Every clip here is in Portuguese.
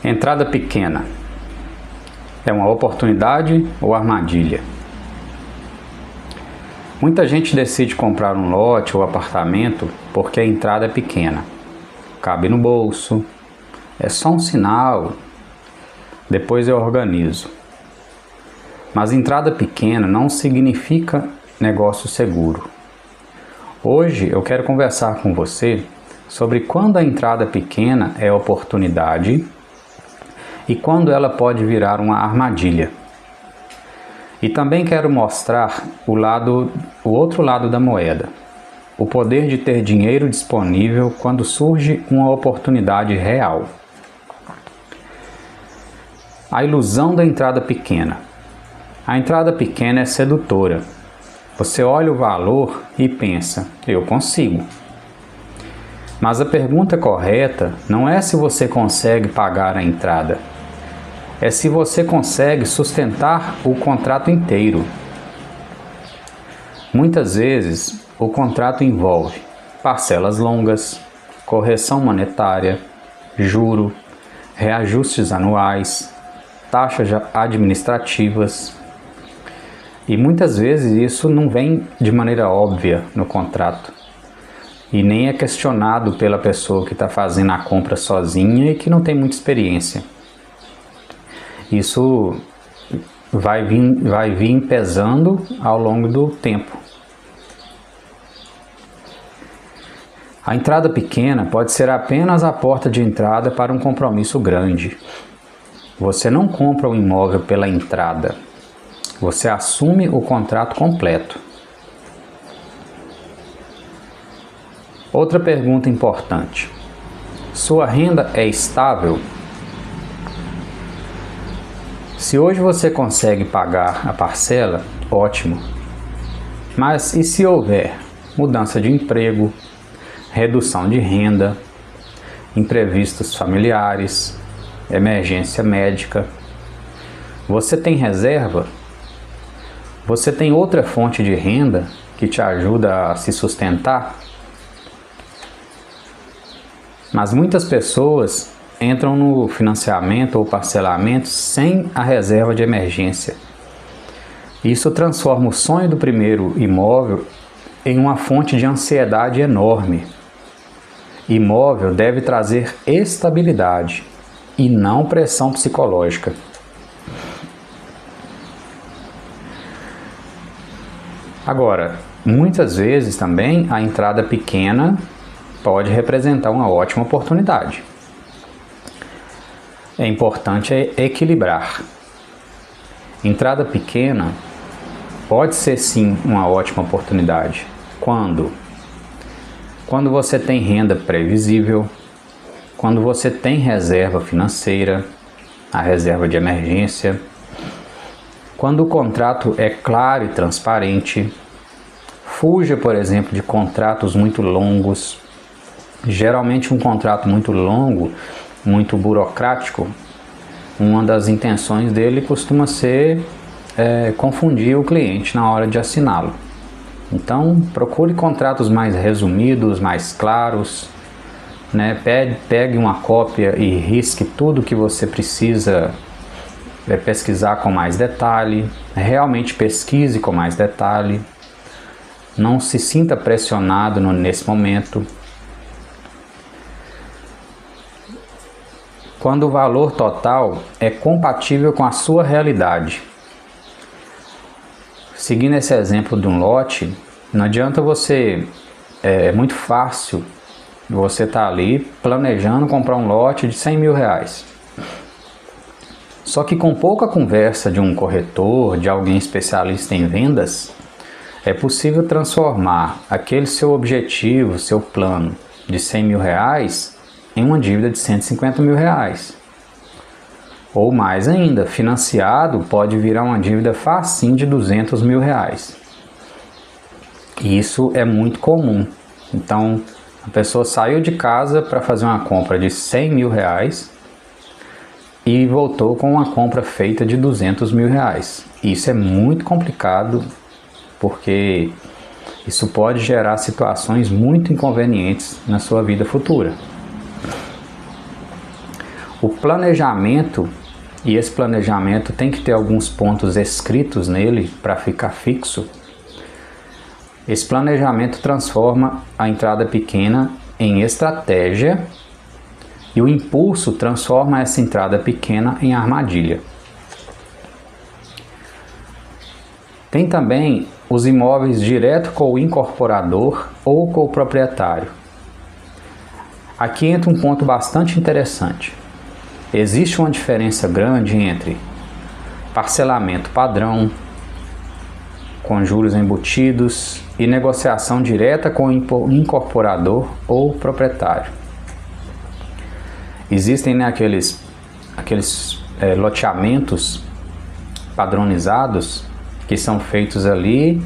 Entrada pequena. É uma oportunidade ou armadilha? Muita gente decide comprar um lote ou apartamento porque a entrada é pequena. Cabe no bolso. É só um sinal. Depois eu organizo. Mas entrada pequena não significa negócio seguro. Hoje eu quero conversar com você sobre quando a entrada pequena é oportunidade e quando ela pode virar uma armadilha. E também quero mostrar o outro lado da moeda, o poder de ter dinheiro disponível quando surge uma oportunidade real. A ilusão da entrada pequena. A entrada pequena é sedutora. Você olha o valor e pensa, eu consigo. Mas a pergunta correta não é se você consegue pagar a entrada. É se você consegue sustentar o contrato inteiro. Muitas vezes, o contrato envolve parcelas longas, correção monetária, juro, reajustes anuais, taxas administrativas. E muitas vezes isso não vem de maneira óbvia no contrato. E nem é questionado pela pessoa que está fazendo a compra sozinha e que não tem muita experiência. Isso vai vir pesando ao longo do tempo. A entrada pequena pode ser apenas a porta de entrada para um compromisso grande. Você não compra um imóvel pela entrada. Você assume o contrato completo. Outra pergunta importante. Sua renda é estável? Se hoje você consegue pagar a parcela, ótimo. Mas e se houver mudança de emprego, redução de renda, imprevistos familiares, emergência médica? Você tem reserva? Você tem outra fonte de renda que te ajuda a se sustentar? Mas muitas pessoas entram no financiamento ou parcelamento sem a reserva de emergência. Isso transforma o sonho do primeiro imóvel em uma fonte de ansiedade enorme. Imóvel deve trazer estabilidade e não pressão psicológica. Agora, muitas vezes também a entrada pequena pode representar uma ótima oportunidade. É importante equilibrar. Entrada pequena pode ser sim uma ótima oportunidade. Quando? Quando você tem renda previsível, quando você tem reserva financeira, a reserva de emergência, quando o contrato é claro e transparente. Fuja, por exemplo, de contratos muito longos. Geralmente um contrato muito longo, muito burocrático, uma das intenções dele costuma ser confundir o cliente na hora de assiná-lo. Então, procure contratos mais resumidos, mais claros, né? Pegue uma cópia e risque tudo que você precisa pesquisar com mais detalhe. Realmente pesquise com mais detalhe. Não se sinta pressionado nesse momento. Quando o valor total é compatível com a sua realidade. Seguindo esse exemplo de um lote, não adianta você, é muito fácil você estar ali planejando comprar um lote de 100 mil reais. Só que com pouca conversa de um corretor, de alguém especialista em vendas, é possível transformar aquele seu objetivo, seu plano de 100 mil reais em uma dívida de 150 mil reais. Ou mais ainda, financiado pode virar uma dívida facinho de 200 mil reais. Isso é muito comum. Então, a pessoa saiu de casa para fazer uma compra de 100 mil reais e voltou com uma compra feita de 200 mil reais. Isso é muito complicado porque isso pode gerar situações muito inconvenientes na sua vida futura. O planejamento, e esse planejamento tem que ter alguns pontos escritos nele para ficar fixo. Esse planejamento transforma a entrada pequena em estratégia e o impulso transforma essa entrada pequena em armadilha. Tem também os imóveis direto com o incorporador ou com o proprietário. Aqui entra um ponto bastante interessante. Existe uma diferença grande entre parcelamento padrão, com juros embutidos, e negociação direta com o incorporador ou proprietário. Existem, né, aqueles loteamentos padronizados que são feitos ali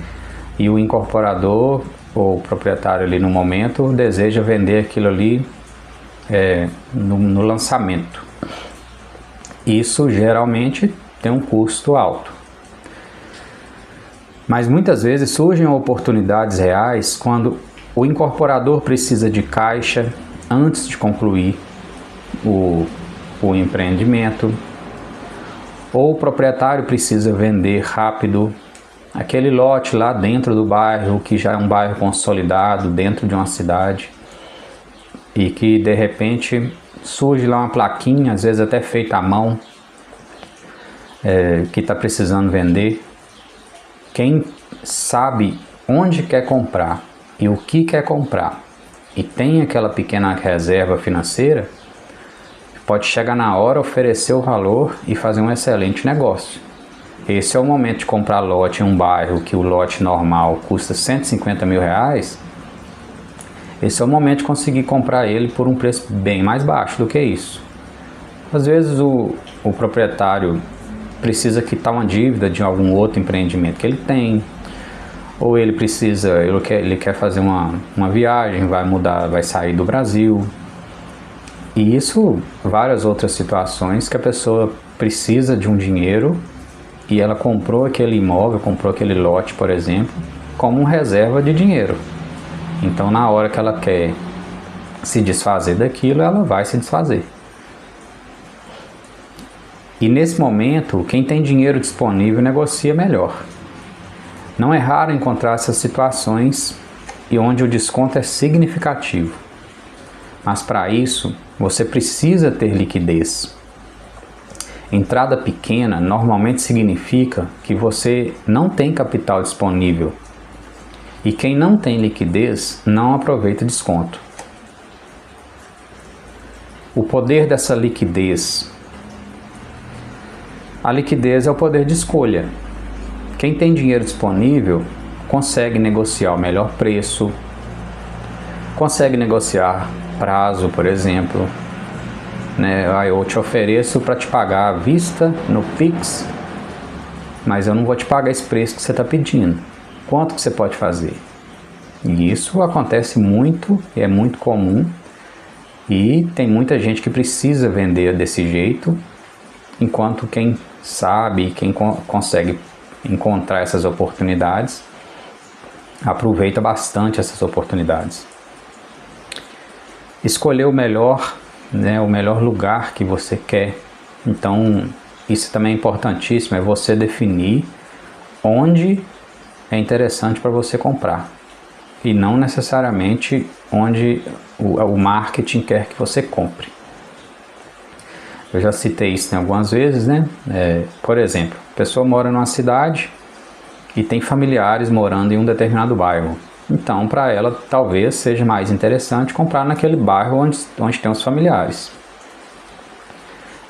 e o incorporador ou proprietário ali no momento deseja vender aquilo ali no lançamento. Isso geralmente tem um custo alto. Mas muitas vezes surgem oportunidades reais quando o incorporador precisa de caixa antes de concluir o empreendimento, ou o proprietário precisa vender rápido aquele lote lá dentro do bairro, que já é um bairro consolidado dentro de uma cidade, e que de repente surge lá uma plaquinha, às vezes até feita à mão, que está precisando vender. Quem sabe onde quer comprar e o que quer comprar e tem aquela pequena reserva financeira, pode chegar na hora, oferecer o valor e fazer um excelente negócio. Esse é o momento de comprar lote em um bairro que o lote normal custa R$150 mil. Esse é o momento de conseguir comprar ele por um preço bem mais baixo do que isso. Às vezes o proprietário precisa quitar uma dívida de algum outro empreendimento que ele tem, ou ele quer fazer uma viagem, vai sair do Brasil. E isso, várias outras situações que a pessoa precisa de um dinheiro e ela comprou aquele imóvel, comprou aquele lote, por exemplo, como reserva de dinheiro. Então, na hora que ela quer se desfazer daquilo, ela vai se desfazer. E nesse momento, quem tem dinheiro disponível negocia melhor. Não é raro encontrar essas situações e onde o desconto é significativo. Mas para isso, você precisa ter liquidez. Entrada pequena normalmente significa que você não tem capital disponível. E quem não tem liquidez não aproveita desconto. O poder dessa liquidez. A liquidez é o poder de escolha. Quem tem dinheiro disponível consegue negociar o melhor preço, consegue negociar prazo, por exemplo, né? Eu te ofereço para te pagar à vista no Pix, mas eu não vou te pagar esse preço que você está pedindo. Quanto que você pode fazer? E isso acontece muito, é muito comum, e tem muita gente que precisa vender desse jeito, enquanto quem sabe, quem consegue encontrar essas oportunidades, aproveita bastante essas oportunidades. Escolher o melhor, né, o melhor lugar que você quer. Então, isso também é importantíssimo, é você definir onde é interessante para você comprar. E não necessariamente onde o marketing quer que você compre. Eu já citei isso algumas vezes, né? Por exemplo, a pessoa mora numa cidade e tem familiares morando em um determinado bairro. Então, para ela, talvez seja mais interessante comprar naquele bairro onde tem os familiares.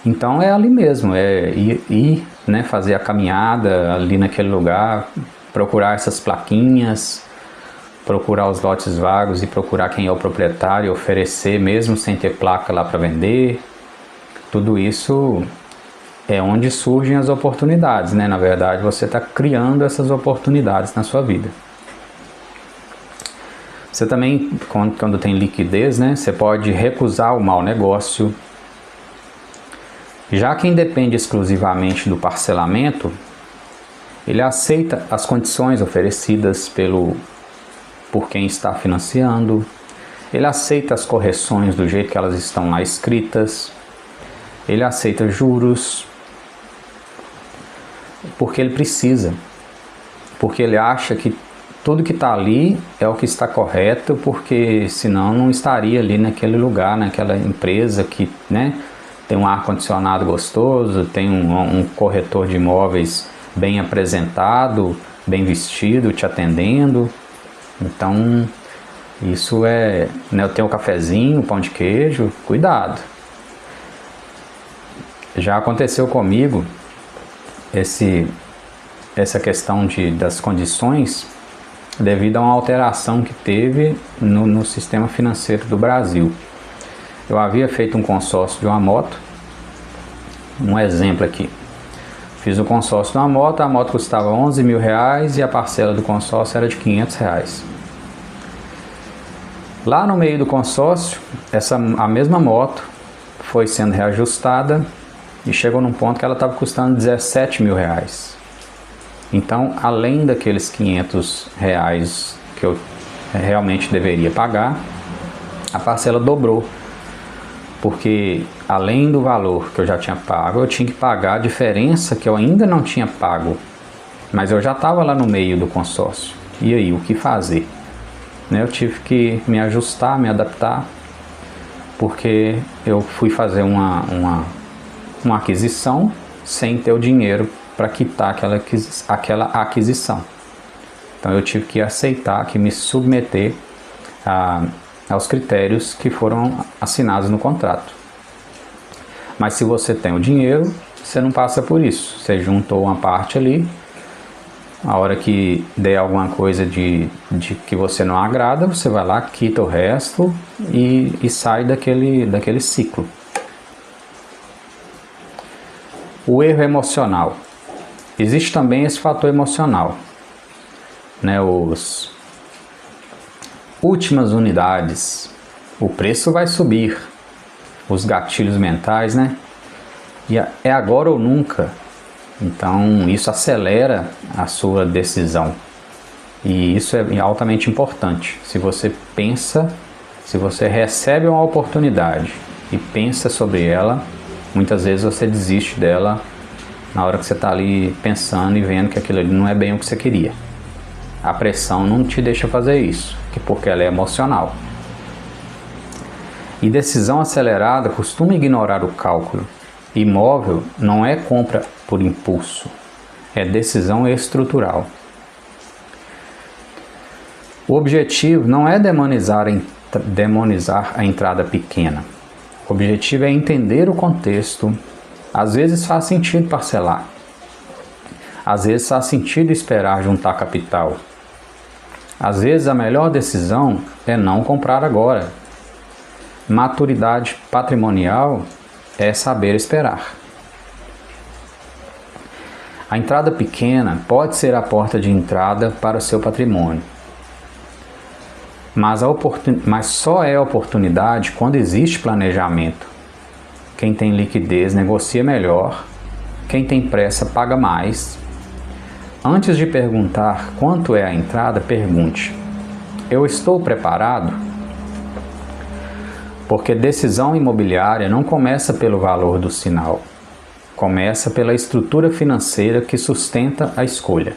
Então, é ali mesmo, é ir, né, fazer a caminhada ali naquele lugar, procurar essas plaquinhas, procurar os lotes vagos e procurar quem é o proprietário, oferecer mesmo sem ter placa lá para vender. Tudo isso é onde surgem as oportunidades, né? Na verdade, você está criando essas oportunidades na sua vida. Você também, quando tem liquidez, né, você pode recusar o mau negócio. Já quem depende exclusivamente do parcelamento, ele aceita as condições oferecidas por quem está financiando, ele aceita as correções do jeito que elas estão lá escritas, ele aceita juros, porque ele precisa, porque ele acha que tudo que está ali é o que está correto, porque senão não estaria ali naquele lugar, naquela empresa que, né, tem um ar-condicionado gostoso, tem um corretor de imóveis bem apresentado, bem vestido, te atendendo. Então, isso é, né, eu tenho um cafezinho, pão de queijo, cuidado. Já aconteceu comigo essa questão das condições devido a uma alteração que teve no sistema financeiro do Brasil. Eu havia feito um consórcio de uma moto, um exemplo aqui. Fiz o consórcio de uma moto, a moto custava R$11.000 e a parcela do consórcio era de R$500. Lá no meio do consórcio, a mesma moto foi sendo reajustada e chegou num ponto que ela estava custando R$17.000. Então, além daqueles R$500 que eu realmente deveria pagar, a parcela dobrou. Porque além do valor que eu já tinha pago, eu tinha que pagar a diferença que eu ainda não tinha pago. Mas eu já estava lá no meio do consórcio. E aí, o que fazer? Eu tive que me ajustar, me adaptar, porque eu fui fazer uma aquisição sem ter o dinheiro para quitar aquela aquisição. Então eu tive que aceitar, que me submeter aos critérios que foram assinados no contrato. Mas se você tem o dinheiro, você não passa por isso. Você juntou uma parte ali, a hora que der alguma coisa de que você não agrada, você vai lá, quita o resto e sai daquele ciclo. O erro emocional. Existe também esse fator emocional, né? Os últimas unidades, o preço vai subir, os gatilhos mentais, né? E é agora ou nunca. Então isso acelera a sua decisão e isso é altamente importante. Se você recebe uma oportunidade e pensa sobre ela, muitas vezes você desiste dela na hora que você está ali pensando e vendo que aquilo ali não é bem o que você queria. A pressão não te deixa fazer isso, porque ela é emocional. E decisão acelerada costuma ignorar o cálculo. Imóvel não é compra por impulso, é decisão estrutural. O objetivo não é demonizar a entrada pequena. O objetivo é entender o contexto. Às vezes faz sentido parcelar. Às vezes faz sentido esperar juntar capital. Às vezes a melhor decisão é não comprar agora. Maturidade patrimonial é saber esperar. A entrada pequena pode ser a porta de entrada para o seu patrimônio. Mas só é oportunidade quando existe planejamento. Quem tem liquidez negocia melhor. Quem tem pressa paga mais. Antes de perguntar quanto é a entrada, pergunte: eu estou preparado? Porque decisão imobiliária não começa pelo valor do sinal. Começa pela estrutura financeira que sustenta a escolha.